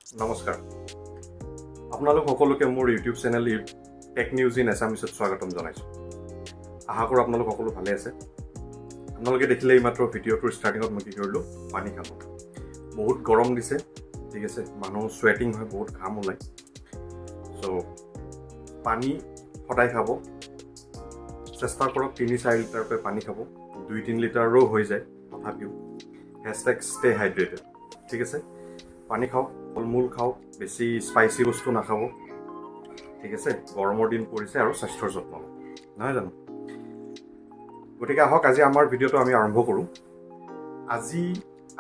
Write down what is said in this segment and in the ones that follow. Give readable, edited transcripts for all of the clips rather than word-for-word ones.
নমস্কাৰ আপোনালোক সকলোকে মোৰ YouTube channel tech news in এছামিছত স্বাগতম জনাইছোঁ। আশা কৰোঁ আপোনালোক সকলো ভালে আছে। আপোনালোকে দেখিলে এইমাত্ৰ ভিডিঅ'টোৰ ষ্টাৰ্টিঙত মই কি কৰিলোঁ, পানী খালোঁ। বহুত গৰম দিছে, ঠিক আছে, মানুহ চুৱেটিং হয়, বহুত ঘাম ওলায়। চ' পানী সদায় খাব, চেষ্টা কৰক ৩-৪ লিটাৰকৈ পানী খাব। 2-3 লিটাৰো হৈ যায় তথাপিও। #stay hydrated, ঠিক আছে। পানী খাওক, ফল-মূল খাওক, বেছি স্পাইচি বস্তু নাখাব, ঠিক আছে। গৰমৰ দিন পৰিছে আৰু স্বাস্থ্যৰ যত্ন লওক, নহয় জানো? গতিকে আহক আজি আমাৰ ভিডিঅ'টো আমি আৰম্ভ কৰোঁ। আজি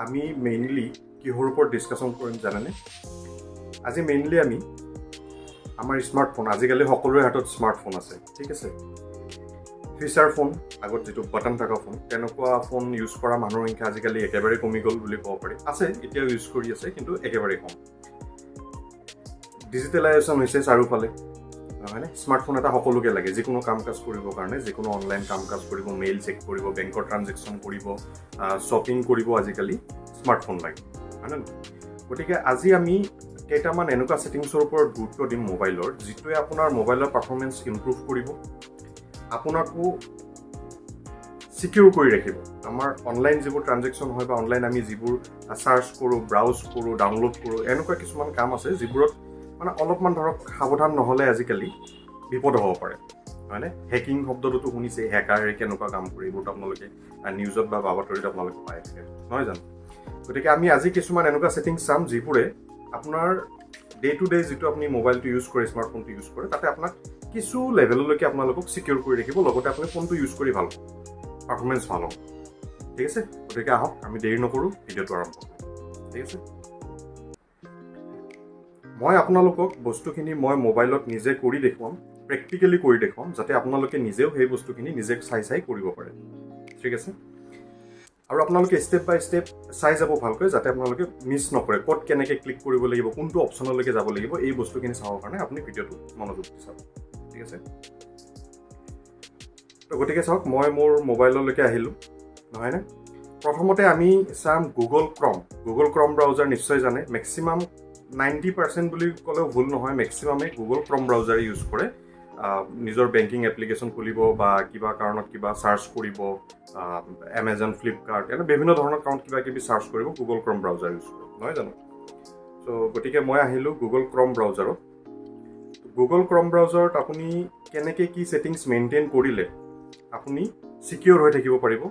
আমি মেইনলি কিহৰ ওপৰত ডিছকাশ্যন কৰিম জানেনে? আজি মেইনলি আমি আমাৰ স্মাৰ্টফোন, আজিকালি সকলোৰে হাতত স্মাৰ্টফোন আছে, ঠিক আছে। ফিচাৰ ফোন, আগত যিটো বাটন থকা ফোন, তেনেকুৱা ফোন ইউজ কৰা মানুহৰ সংখ্যা আজিকালি একেবাৰে কমি গ'ল বুলি ক'ব পাৰি। আছে, এতিয়াও ইউজ কৰি আছে, কিন্তু একেবাৰে কম। ডিজিটেলাইজেশ্যন হৈছে চাৰিওফালে, নহয়নে? স্মাৰ্টফোন এটা সকলোকে লাগে, যিকোনো কাম কাজ কৰিবৰ কাৰণে, যিকোনো অনলাইন কাম কাজ কৰিব, মেইল চেক কৰিব, বেংকৰ ট্ৰানজেকশ্যন কৰিব, শ্বপিং কৰিব, আজিকালি স্মাৰ্টফোন লাগে, হয়নে? গতিকে আজি আমি কেইটামান এনেকুৱা ছেটিংছৰ ওপৰত গুৰুত্ব দিম মোবাইলৰ, যিটোৱে আপোনাৰ মোবাইলৰ পাৰফৰ্মেঞ্চ ইম্প্ৰুভ কৰিব, আপোনাকো চিকিউৰ কৰি ৰাখিব। আমাৰ অনলাইন যিবোৰ ট্ৰানজেকশ্যন হয় বা অনলাইন আমি যিবোৰ চাৰ্চ কৰোঁ, ব্ৰাউজ কৰোঁ, ডাউনলোড কৰোঁ, এনেকুৱা কিছুমান কাম আছে যিবোৰত মানে অলপমান ধৰক সাৱধান নহ'লে আজিকালি বিপদ হ'ব পাৰে, হয়নে? হেকিং শব্দটোতো শুনিছে, হেকাৰে কেনেকুৱা কাম কৰে, এইবোৰতো আপোনালোকে নিউজত বা বাতৰিত আপোনালোকে পাই থাকে, নহয় জানো? গতিকে আমি আজি কিছুমান এনেকুৱা ছেটিংছ চাম যিবোৰে আপোনাৰ ডে টু ডে যিটো আপুনি মোবাইলটো ইউজ কৰে, স্মাৰ্টফোনটো ইউজ কৰে, তাতে আপোনাক কিছু লেভেললৈকে আপোনালোকক চিকিউৰ কৰি ৰাখিব, লগতে আপুনি ফোনটো ইউজ কৰি ভাল হ'ব, পাৰফৰ্মেঞ্চ ভাল হ'ব, ঠিক আছে। গতিকে আহক আমি দেৰি নকৰোঁ, ভিডিঅ'টো আৰম্ভ কৰোঁ, ঠিক আছে। মই আপোনালোকক বস্তুখিনি মই মোবাইলত নিজে কৰি দেখুৱাম, প্ৰেক্টিকেলি কৰি দেখুৱাম, যাতে আপোনালোকে নিজেও সেই বস্তুখিনি নিজে চাই কৰিব পাৰে, ঠিক আছে। আৰু আপোনালোকে ষ্টেপ বাই ষ্টেপ চাই যাব ভালকৈ, যাতে আপোনালোকে মিছ নকৰে, ক'ত কেনেকৈ ক্লিক কৰিব লাগিব, কোনটো অপশ্যনলৈকে যাব লাগিব, এই বস্তুখিনি চাবৰ কাৰণে আপুনি ভিডিঅ'টো মনোযোগ দি চাব, ঠিক আছে। তো গতিকে চাওক, মই মোৰ মোবাইললৈকে আহিলোঁ, নহয়নে? প্ৰথমতে আমি চাম গুগল ক্ৰম ব্ৰাউজাৰ। নিশ্চয় জানে, মেক্সিমাম 90% বুলি ক'লেও ভুল নহয়, মেক্সিমামে গুগল ক্ৰম ব্ৰাউজাৰ ইউজ কৰে। নিজৰ বেংকিং এপ্লিকেশ্যন খুলিব বা কিবা কাৰণত কিবা চাৰ্চ কৰিব, এমেজন, ফ্লিপকাৰ্ট, এনে বিভিন্ন ধৰণৰ কাৰণত কিবা কিবি চাৰ্চ কৰিব, গুগল ক্ৰম ব্ৰাউজাৰ ইউজ কৰে, নহয় জানো? চ' গতিকে মই আহিলোঁ গুগল ক্ৰম ব্ৰাউজাৰত। গুগল ক্ৰম ব্ৰাউজাৰত আপুনি কেনেকৈ কি ছেটিংছ মেইনটেইন কৰিলে আপুনি চিকিউৰ হৈ থাকিব পাৰিব,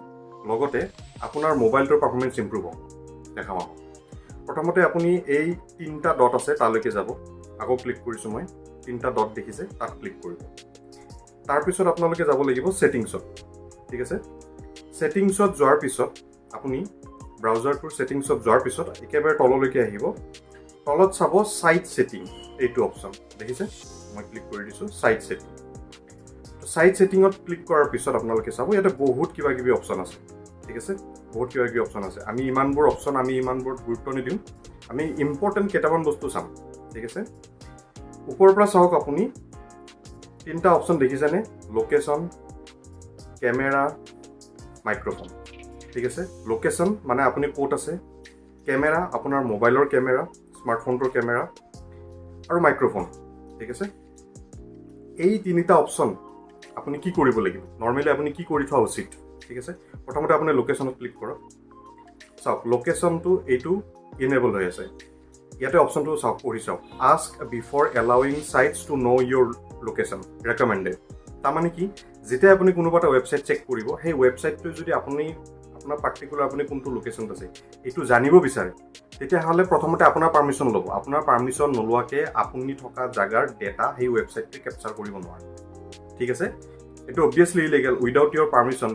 লগতে আপোনাৰ মোবাইলটোৰ পাৰফৰ্মেঞ্চ ইম্প্ৰুভ হ'ব, দেখাম। প্ৰথমতে আপুনি এই 3টা ডট আছে, তালৈকে যাব। আকৌ ক্লিক কৰিছোঁ মই, 3টা ডট দেখিছে, তাত ক্লিক কৰিব। তাৰপিছত আপোনালোকে যাব লাগিব ছেটিংছত, ঠিক আছে। ছেটিংছত যোৱাৰ পিছত আপুনি ব্ৰাউজাৰটোৰ ছেটিংছত যোৱাৰ পিছত একেবাৰে তললৈকে আহিব। তলত চাব ছাইট ছেটিং, এইটো অপশ্যন দেখিছে, মই ক্লিক কৰি দিছোঁ ছাইট ছেটিং। ছাইট ছেটিঙত ক্লিক কৰাৰ পিছত আপোনালোকে চাব, ইয়াতে বহুত কিবা কিবি অপশ্যন আছে, ঠিক আছে, বহুত কিবা কিবি অপশ্যন আছে। আমি ইমানবোৰ গুৰুত্ব নিদিওঁ, আমি ইম্পৰ্টেণ্ট কেইটামান বস্তু চাম, ঠিক আছে। ওপৰৰ পৰা চাওক, আপুনি 3টা অপশ্যন দেখিছেনে? লোকেশ্যন, কেমেৰা, মাইক্ৰফোন, ঠিক আছে। লোকেশ্যন মানে আপুনি ক'ত আছে, কেমেৰা আপোনাৰ মোবাইলৰ কেমেৰা, স্মাৰ্টফোনটোৰ কেমেৰা, আৰু মাইক্ৰফোন, ঠিক আছে। এই 3টা অপশ্যন আপুনি কি কৰিব লাগিব, নৰ্মেলি আপুনি কি কৰি থোৱা উচিত, ঠিক আছে। প্ৰথমতে আপুনি লোকেশ্যনত ক্লিক কৰক। চাওক, লোকেশ্যনটো এইটো ইনেবল হৈ আছে। ইয়াতে অপশ্যনটো চাওক, পঢ়ি চাওক। Ask before allowing sites to know' your location recommended. তাৰমানে কি, যেতিয়া আপুনি কোনোবা এটা ৱেবছাইট চেক কৰিব, সেই ৱেবছাইটটো যদি আপোনাৰ পাৰ্টিকুলাৰ আপুনি কোনটো লোকেশ্যনত আছে এইটো জানিব বিচাৰে, তেতিয়াহ'লে প্ৰথমতে আপোনাৰ পাৰ্মিশ্যন ল'ব। আপোনাৰ পাৰ্মিশ্যন নোলোৱাকৈ আপুনি থকা জাগাৰ ডেটা সেই ৱেবছাইটটোৱে কেপচাৰ কৰিব নোৱাৰে, ঠিক আছে। এইটো অবভিয়াছলি ইলিগেল। উইদাউট ইয়ৰ পাৰ্মিশ্যন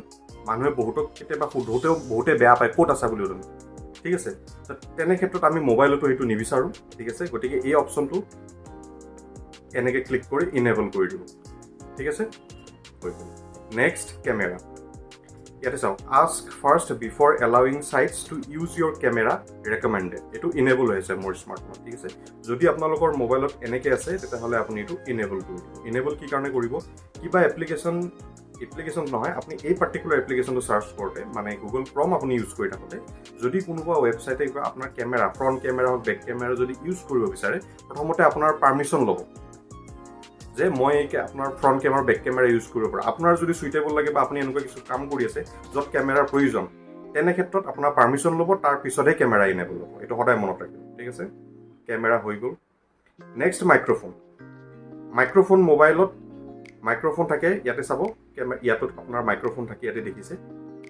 মানুহে বহুতক কেতিয়াবা সোধোতেও বহুতে বেয়া পায়, ক'ত আছা বুলি সোধে, ঠিক আছে। তেনে ক্ষেত্ৰত আমি মোবাইলতো সেইটো নিবিচাৰোঁ, ঠিক আছে। গতিকে এই অপশ্যনটো এনেকৈ ক্লিক কৰি ইনেবল কৰি দিব, ঠিক আছে। Next, camera. ইয়াতে চাওক, ask first before allowing sites to use your camera recommended. এইটো ইনেবল হৈ আছে মোৰ স্মাৰ্টফোনত, ঠিক আছে। যদি আপোনালোকৰ মোবাইলত এনেকৈ আছে, তেতিয়াহ'লে আপুনি এইটো ইনেবল কৰিব। ইনেবল কি কাৰণে কৰিব, কিবা এপ্লিকেশ্যন এপ্লিকেশ্যন নহয় আপুনি এই পাৰ্টিকুলাৰ এপ্লিকেশ্যনটো চাৰ্চ কৰোঁতে মানে গুগল ক্ৰম আপুনি ইউজ কৰি থাকোঁতে যদি কোনোবা ৱেবছাইটে কিবা আপোনাৰ কেমেৰা ফ্ৰণ্ট কেমেৰা হওক বেক কেমেৰা যদি ইউজ কৰিব বিচাৰে প্ৰথমতে আপোনাৰ পাৰ্মিশ্যন ল'ব যে মই আপোনাৰ front camera back camera use কৰিব পাৰোঁ আপোনাৰ যদি সুইটেবল লাগে বা আপুনি এনেকুৱা কিছু কাম কৰি আছে য'ত কেমেৰাৰ প্ৰয়োজন তেনে ক্ষেত্ৰত আপোনাৰ পাৰ্মিশ্যন ল'ব তাৰ পিছতহে কেমেৰা ইনেবল হ'ব এইটো সদায় মনত ৰাখিব ঠিক আছে কেমেৰা হৈ গ'ল নেক্সট মাইক্ৰফোন মোবাইলত মাইক্ৰফোন থাকে ইয়াতে চাব ইয়াতত আপোনাৰ মাইক্ৰফোন থাকে ইয়াতে দেখিছে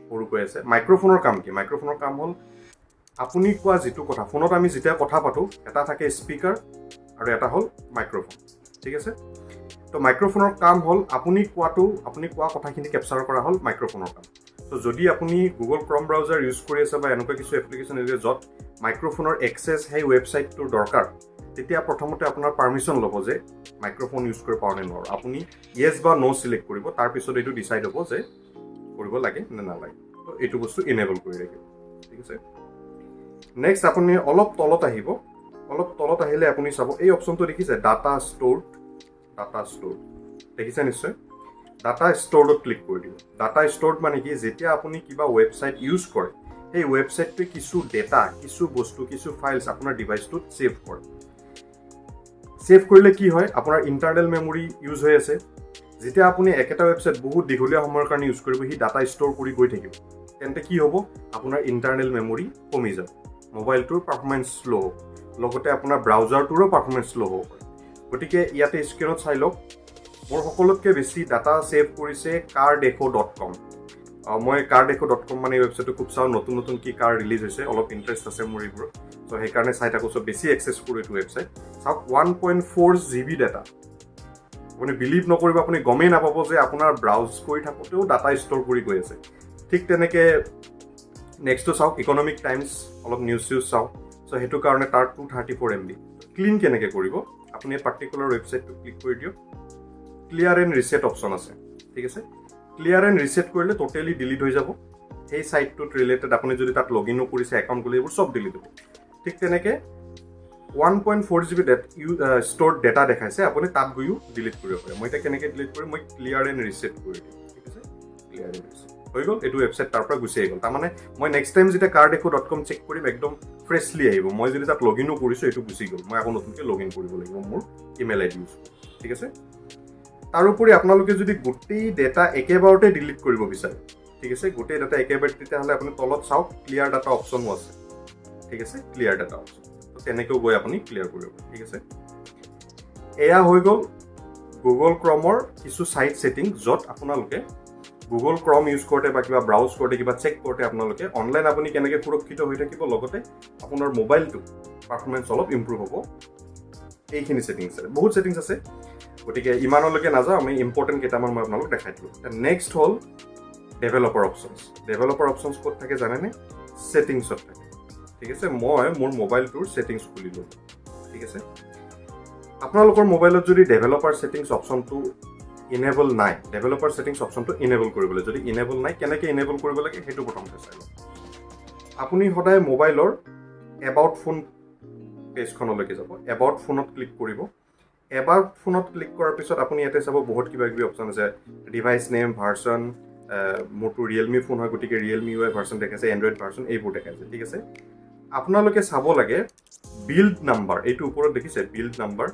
সৰুকৈ আছে মাইক্ৰফোনৰ কাম কি মাইক্ৰফোনৰ কাম হ'ল আপুনি কোৱা যিটো কথা ফোনত আমি যেতিয়া কথা পাতোঁ এটা থাকে স্পীকাৰ আৰু এটা হ'ল মাইক্ৰফোন ঠিক আছে তো মাইক্ৰফোনৰ কাম হ'ল আপুনি কোৱা কথাখিনি কেপচাৰ কৰা হ'ল মাইক্ৰফোনৰ কাম তো যদি আপুনি গুগল ক্ৰম ব্ৰাউজাৰ ইউজ কৰি আছে বা এনেকুৱা কিছু এপ্লিকেশ্যন আছে য'ত মাইক্ৰফোনৰ এক্সেছ সেই ৱেবছাইটটোৰ দৰকাৰ তেতিয়া প্ৰথমতে আপোনাৰ পাৰ্মিশ্যন ল'ব যে মাইক্ৰফোন ইউজ কৰিব পাৰোঁ নে নোৱাৰোঁ আপুনি য়েছ বা ন' চিলেক্ট কৰিব তাৰপিছত এইটো ডিচাইড হ'ব যে কৰিব লাগে নে নালাগে তো এইটো বস্তু ইনেবল কৰি ৰাখিব ঠিক আছে নেক্সট আপুনি অলপ তলত আহিলে আপুনি চাব এই অপশ্যনটো দেখিছে ডাটা ষ্ট'ৰ দেখিছে নিশ্চয় ডাটা ষ্ট'ৰত ক্লিক কৰি দিব ডাটা ষ্ট'ৰত মানে কি যেতিয়া আপুনি কিবা ৱেবছাইট ইউজ কৰে সেই ৱেবছাইটটোৱে কিছু ডেটা কিছু বস্তু কিছু ফাইলছ আপোনাৰ ডিভাইচটোত ছেভ কৰে ছেভ কৰিলে কি হয় আপোনাৰ ইণ্টাৰনেল মেমৰি ইউজ হৈ আছে যেতিয়া আপুনি একেটা ৱেবছাইট বহুত দীঘলীয়া সময়ৰ কাৰণে ইউজ কৰিব সি ডাটা ষ্ট'ৰ কৰি গৈ থাকিব তেন্তে কি হ'ব আপোনাৰ ইণ্টাৰনেল মেমৰি কমি যাব মোবাইলটোৰ পাৰফৰ্মেঞ্চ শ্ল' হ'ব লগতে আপোনাৰ ব্ৰাউজাৰটোৰো পাৰফৰ্মেঞ্চ শ্ল' হ'ব পাৰে গতিকে ইয়াতে স্ক্ৰীনত চাই লওক মোৰ সকলোতকৈ বেছি ডাটা ছেভ কৰিছে cardexo.com মই cardexo.com মানে এই ৱেবছাইটটো খুব চাওঁ নতুন কি কাৰ ৰিলিজ হৈছে অলপ ইণ্টাৰেষ্ট আছে মোৰ এইবোৰত চ' সেইকাৰণে চাই থাকোঁ চ' বেছি এক্সেছ কৰোঁ এইটো ৱেবছাইট চাওক 1.4 GB ডাটা আপুনি বিলিভ নকৰিব আপুনি গমেই নাপাব যে আপোনাৰ ব্ৰাউজ কৰি থাকোঁতেও ডাটা ষ্ট'ৰ কৰি গৈ আছে ঠিক তেনেকৈ নেক্সটটো চাওক ইকনমিক টাইমছ অলপ নিউজ চাওঁ চ' সেইটো কাৰণে তাৰ 234 MB ক্লিন কেনেকৈ কৰিব আপুনি এই পাৰ্টিকুলাৰ ৱেবছাইটটো ক্লিক কৰি দিয়ক ক্লিয়াৰ এণ্ড ৰিছেট অপশ্যন আছে ঠিক আছে ক্লিয়াৰ এণ্ড ৰিছেট কৰিলে টোটেলি ডিলিট হৈ যাব সেই ছাইটটোত ৰিলেটেড আপুনি যদি তাত লগ ইনো কৰিছে একাউণ্ট কৰি এইবোৰ চব ডিলিট হ'ব ঠিক তেনেকৈ 1.4 GB ষ্ট'ৰ ডেটা দেখাইছে আপুনি তাত গৈও ডিলিট কৰিব পাৰে মই এতিয়া কেনেকৈ ডিলিট কৰিম মই ক্লিয়াৰ এণ্ড ৰিছেট কৰি দিম ঠিক আছে ক্লিয়াৰ এণ্ড ৰিছেট হৈ গ'ল এইটো ৱেবছাইট তাৰ পৰা গুচি গ'ল তাৰমানে মই নেক্সট টাইম যেতিয়া cardexo.com চেক কৰিম একদম ফ্ৰেছলি আহিব মই যদি তাত লগ ইনো কৰিছোঁ এইটো গুচি গ'ল মই আকৌ নতুনকৈ লগ ইন কৰিব লাগিব মোৰ ইমেইল আইডি ইউজ কৰি ঠিক আছে তাৰোপৰি আপোনালোকে যদি গোটেই ডেটা একেবাৰতে ডিলিট কৰিব বিচাৰে ঠিক আছে গোটেই ডাটা একেবাৰে তেতিয়াহ'লে আপুনি তলত চাওক ক্লিয়াৰ ডাটা অপশ্যনো আছে ঠিক আছে ক্লিয়াৰ ডাটা অপশ্যন তো তেনেকৈও গৈ আপুনি ক্লিয়াৰ কৰিব ঠিক আছে এয়া হৈ গ'ল গুগল ক্ৰমৰ কিছু ছাইট ছেটিং য'ত আপোনালোকে গুগল ক্ৰম ইউজ কৰোঁতে বা কিবা ব্ৰাউজ কৰোঁতে কিবা চেক কৰোঁতে আপোনালোকে অনলাইন আপুনি কেনেকৈ সুৰক্ষিত হৈ থাকিব লগতে আপোনাৰ মোবাইলটো পাৰফৰ্মেঞ্চ অলপ ইম্প্ৰুভ হ'ব এইখিনি ছেটিংছ আছে বহুত ছেটিংছ আছে গতিকে ইমানলৈকে নাযাওঁ আমি ইম্পৰ্টেণ্ট কেইটামান মই আপোনালোক দেখাই দিলোঁ নেক্সট হ'ল ডেভেলপাৰ অপশ্যনছ ক'ত থাকে জানেনে ছেটিংছত থাকে ঠিক আছে মই মোৰ মোবাইলটোৰ ছেটিংছ খুলিলোঁ ঠিক আছে আপোনালোকৰ মোবাইলত যদি ডেভেলপাৰ ছেটিংছ অপশ্যনটো ইনেবল নাই ডেভেলপাৰ ছেটিংছ অপশ্যনটো ইনেবল কৰিবলৈ যদি ইনেবল নাই কেনেকৈ ইনেবল কৰিব লাগে সেইটো প্ৰথমতে চাই লওক আপুনি সদায় মোবাইলৰ এবাউট ফোন পেজখনলৈকে যাব এবাউট ফোনত ক্লিক কৰিব এবাৰ ফোনত ক্লিক কৰাৰ পিছত আপুনি ইয়াতে চাব বহুত কিবা কিবি অপশ্যন আছে ডিভাইচ নেম ভাৰ্চন মোৰটো ৰিয়েলমি ফোন হয় গতিকে ৰিয়েলমি UI ভাৰ্চন দেখাইছে এণ্ড্ৰইড ভাৰ্চন এইবোৰ দেখাইছে ঠিক আছে আপোনালোকে চাব লাগে বিল্ড নাম্বাৰ এইটো ওপৰত দেখিছে বিল্ড নাম্বাৰ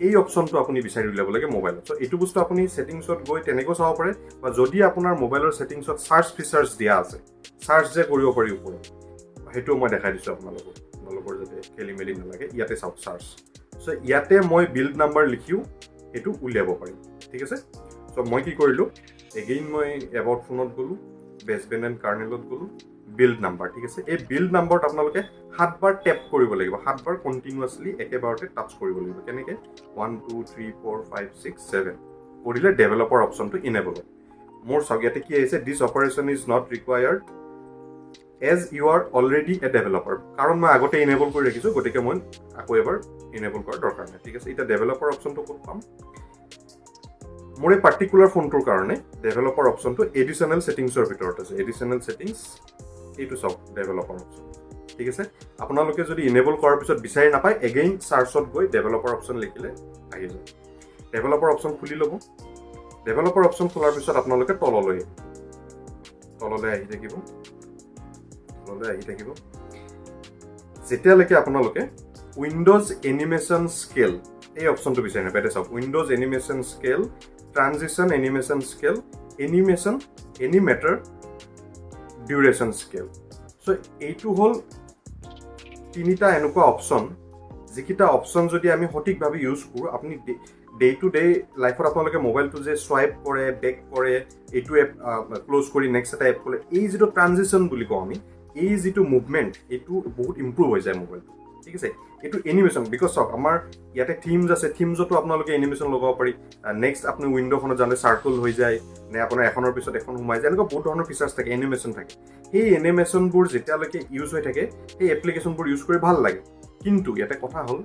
এই অপশ্যনটো আপুনি বিচাৰি উলিয়াব লাগে মোবাইলত চ' এইটো বস্তু আপুনি ছেটিংছত গৈ তেনেকৈ চাব পাৰে বা যদি আপোনাৰ মোবাইলৰ ছেটিংছত চাৰ্চ ফিচাৰ্ছ দিয়া আছে চাৰ্চ যে কৰিব পাৰি ওপৰত সেইটো মই দেখাই দিছোঁ আপোনালোকৰ যাতে খেলি মেলি নালাগে ইয়াতে চাওক চাৰ্চ চ' ইয়াতে মই বিল্ড নাম্বাৰ লিখিও এইটো উলিয়াব পাৰিম ঠিক আছে চ' মই কি কৰিলোঁ এগেইন মই এবাউট ফোনত গ'লোঁ বেছবেণ্ড এণ্ড কাৰ্নেলত গ'লোঁ বিল্ড নাম্বাৰ ঠিক আছে এই বিল্ড নাম্বাৰত আপোনালোকে 7 বাৰ টেপ কৰিব লাগিব 7 বাৰ কণ্টিনিউৱাছলি একেবাৰতে টাচ কৰিব লাগিব কেনেকৈ 1 2 3 4 5 6 7 কৰিলে ডেভেলপাৰ অপশ্যনটো ইনেবল হয় মোৰ চাওক ইয়াতে কি আহিছে this operation is not required as you are already a developer কাৰণ মই আগতে ইনেবল কৰি ৰাখিছোঁ গতিকে মই আকৌ এবাৰ ইনেবল কৰাৰ দৰকাৰ নাই ঠিক আছে এতিয়া ডেভেলপাৰ অপশ্যনটো ক'ত পাম মোৰ এই পাৰ্টিকুলাৰ ফোনটোৰ কাৰণে ডেভেলপাৰ অপশ্যনটো এডিশ্যনেল ছেটিংছৰ ভিতৰত আছে এডিশ্যনেল ছেটিংছ এইটো চাওক ডেভেলপাৰ অপশ্যন ঠিক আছে আপোনালোকে যদি ইনেবল কৰাৰ পিছত বিচাৰি নাপায় এগেইন চাৰ্চত গৈ ডেভেলপাৰ অপশ্যন লিখিলে আহি যাব ডেভেলপাৰ অপশ্যন খুলি ল'ব ডেভেলপাৰ অপশ্যন খোলাৰ পিছত আপোনালোকে তললৈ আহি থাকিব যেতিয়ালৈকে আপোনালোকে উইণ্ডোজ এনিমেশ্যন স্কেল এই অপশ্যনটো বিচাৰি নাপায় চাওক windows animation scale transition animation scale animator duration scale so' এইটো হ'ল তিনিটা এনেকুৱা অপশ্যন যিকেইটা অপশ্যন যদি আমি সঠিকভাৱে ইউজ কৰোঁ আপুনি ডে টু ডে লাইফত আপোনালোকে মোবাইলটো যে চুৱাইপ কৰে বেক কৰে এইটো এপ ক্ল'জ কৰি নেক্সট এটা এপ কৰে এই যিটো ট্ৰানজিশ্যন বুলি কওঁ আমি এই যিটো মুভমেণ্ট এইটো বহুত ইম্প্ৰুভ হৈ যায় মোবাইলটো ঠিক আছে এইটো এনিমেশ্যন বিকজ চাওক আমাৰ ইয়াতে থিমছ আছে থিমছতো আপোনালোকে এনিমেশ্যন লগাব পাৰি নেক্সট আপুনি উইণ্ডোখনত যাওঁতে চাৰ্কল হৈ যায় নে আপোনাৰ এখনৰ পিছত এখন সোমাই যায় এনেকুৱা বহুত ধৰণৰ ফিচাৰ্ছ থাকে এনিমেশ্যন থাকে সেই এনিমেশ্যনবোৰ যেতিয়ালৈকে ইউজ হৈ থাকে সেই এপ্লিকেশ্যনবোৰ ইউজ কৰি ভাল লাগে কিন্তু ইয়াতে কথা হ'ল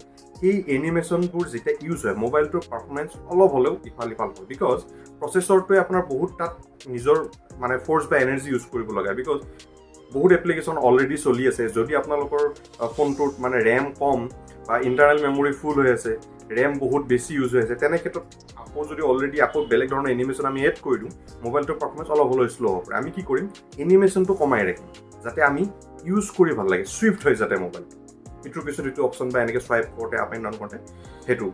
এই এনিমেশ্যনবোৰ যেতিয়া ইউজ হয় মোবাইলটোৰ পাৰফৰ্মেঞ্চ অলপ হ'লেও ইফাল সিফাল হয় বিকজ প্ৰচেছৰটোৱে আপোনাৰ বহুত তাত নিজৰ মানে ফ'ৰ্চ বা এনাৰ্জি ইউজ কৰিব লগা বিকজ বহুত এপ্লিকেশ্যন অলৰেডি চলি আছে যদি আপোনালোকৰ ফোনটোত মানে ৰেম কম বা ইণ্টাৰনেল মেমৰি ফুল হৈ আছে ৰেম বহুত বেছি ইউজ হৈ আছে তেনে ক্ষেত্ৰত আকৌ যদি অলৰেডি আকৌ বেলেগ ধৰণৰ এনিমেশ্যন আমি এড কৰি দিওঁ মোবাইলটোৰ পাৰফৰ্মেঞ্চ অলপ হ'লেও শ্ল' হ'ব পাৰে আমি কি কৰিম এনিমেশ্যনটো কমাই ৰাখিম যাতে আমি ইউজ কৰি ভাল লাগে চুইফ্ট হয় যাতে মোবাইলটো ইটোৰ পিছত ইটো অপশ্যন বা এনেকৈ চুৱাইপ কৰোঁতে আপ এণ্ড ডাউন কৰোঁতে সেইটো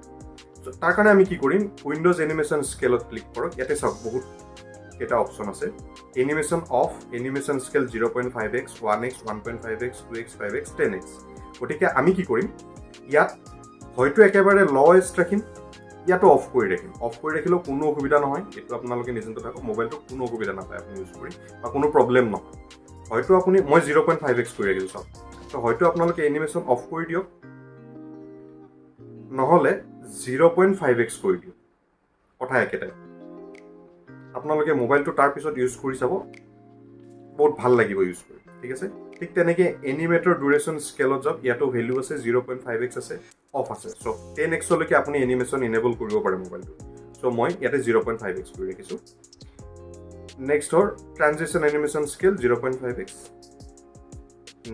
তাৰ কাৰণে আমি কি কৰিম উইণ্ডোজ এনিমেশ্যন স্কেলত ক্লিক কৰক ইয়াতে চাওক বহুত কেইটা অপশ্যন আছে animation of animation scale 0.5x 1x 1.5x 2x 5x 10x গতিকে আমি কি কৰিম ইয়াত হয়তো একেবাৰে লৱেষ্ট ৰাখিম ইয়াতো অফ কৰি ৰাখিলেও কোনো অসুবিধা নহয় এইটো আপোনালোকে নিশ্চিন্ত থাকক মোবাইলটো কোনো অসুবিধা নাপায় আপুনি ইউজ কৰি বা কোনো প্ৰব্লেম নহয় হয়তো আপুনি মই 0.5x কৰি ৰাখিছোঁ চাওক তো হয়তো আপোনালোকে এনিমেশ্যন অফ কৰি দিয়ক নহ'লে 0.5x কৰি দিয়ক কথা একেটাই আপোনালোকে মোবাইলটো তাৰপিছত ইউজ কৰি চাব বহুত ভাল লাগিব ইউজ কৰি ঠিক আছে ঠিক তেনেকৈ এনিমেটৰ ডিউৰেশ্যন স্কেলত যাওক ইয়াতো ভেলু আছে 0.5x আছে অফ আছে চ' 10xলৈকে আপুনি এনিমেশ্যন ইনেবল কৰিব পাৰে মোবাইলটো চ' মই ইয়াতে 0.5x কৰি ৰাখিছোঁ নেক্সট হ'ল transition animation scale 0.5x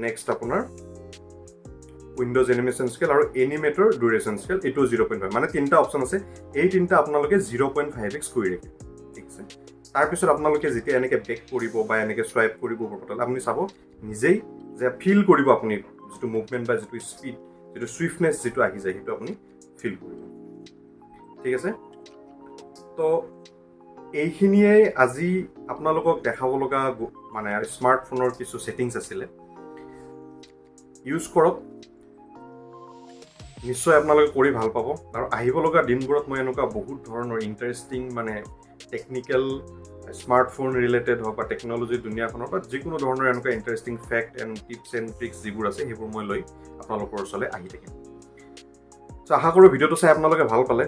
next আপোনাৰ উইণ্ডোজ এনিমেশ্যন স্কেল আৰু এনিমেটৰ ডিউৰেশ্যন স্কেল এইটো 0.5 মানে তিনিটা অপশ্যন আছে এই তিনিটা আপোনালোকে 0.5x কৰি ৰাখিব ঠিক আছে তাৰপিছত আপোনালোকে যেতিয়া এনেকৈ বেক কৰিব বা এনেকৈ চুৱাইপ কৰিব পৰ্টেল আপুনি চাব নিজেই যে ফিল কৰিব আপুনি যিটো মুভমেণ্ট বা যিটো স্পীড যিটো চুইফটনেছ যিটো আহি যায় সেইটো আপুনি ফিল কৰিব ঠিক আছে তো এইখিনিয়ে আজি আপোনালোকক দেখাব লগা মানে স্মাৰ্টফোনৰ কিছু ছেটিংছ আছিলে ইউজ কৰক নিশ্চয় আপোনালোকে কৰি ভাল পাব আৰু আহিব লগা দিনবোৰত মই এনেকুৱা বহুত ধৰণৰ ইণ্টাৰেষ্টিং মানে টেকনিকেল স্মাৰ্টফোন ৰিলেটেড হওক বা টেকন'লজিৰ দুনিয়াখনৰ বা যিকোনো ধৰণৰ এনেকুৱা interesting fact and tips and tricks যিবোৰ আছে সেইবোৰ মই লৈ আপোনালোকৰ ওচৰলৈ আহি থাকিম চ' আশা কৰোঁ ভিডিঅ'টো চাই আপোনালোকে ভাল পালে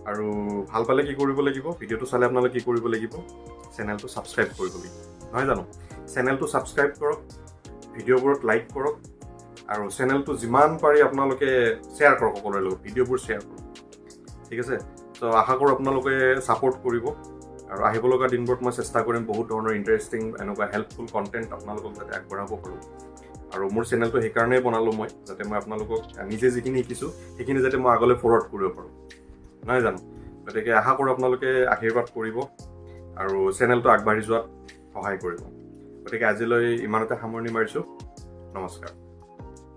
আৰু ভাল পালে কি কৰিব লাগিব ভিডিঅ'টো চালে আপোনালোকে কি কৰিব লাগিব চেনেলটো ছাবস্ক্ৰাইব কৰিব লাগিব নহয় জানো চেনেলটো ছাবস্ক্ৰাইব কৰক ভিডিঅ'বোৰত লাইক কৰক আৰু চেনেলটো যিমান পাৰি আপোনালোকে শ্বেয়াৰ কৰক সকলোৰে লগত ভিডিঅ'বোৰ শ্বেয়াৰ কৰক ঠিক আছে ত' আশা কৰোঁ আপোনালোকে ছাপোৰ্ট কৰিব আৰু আহিব লগা দিনবোৰত মই চেষ্টা কৰিম বহুত ধৰণৰ ইণ্টাৰেষ্টিং এনেকুৱা হেল্পফুল কণ্টেণ্ট আপোনালোকক যাতে আগবঢ়াব পাৰোঁ আৰু মোৰ চেনেলটো সেইকাৰণেই বনালোঁ মই যাতে মই আপোনালোকক নিজে যিখিনি শিকিছোঁ সেইখিনি যাতে মই আগলৈ ফৰৱাৰ্ড কৰিব পাৰোঁ নহয় জানো গতিকে আশা কৰোঁ আপোনালোকে আশীৰ্বাদ কৰিব আৰু চেনেলটো আগবাঢ়ি যোৱাত সহায় কৰিব গতিকে আজিলৈ ইমানতে সামৰণি মাৰিছোঁ নমস্কাৰ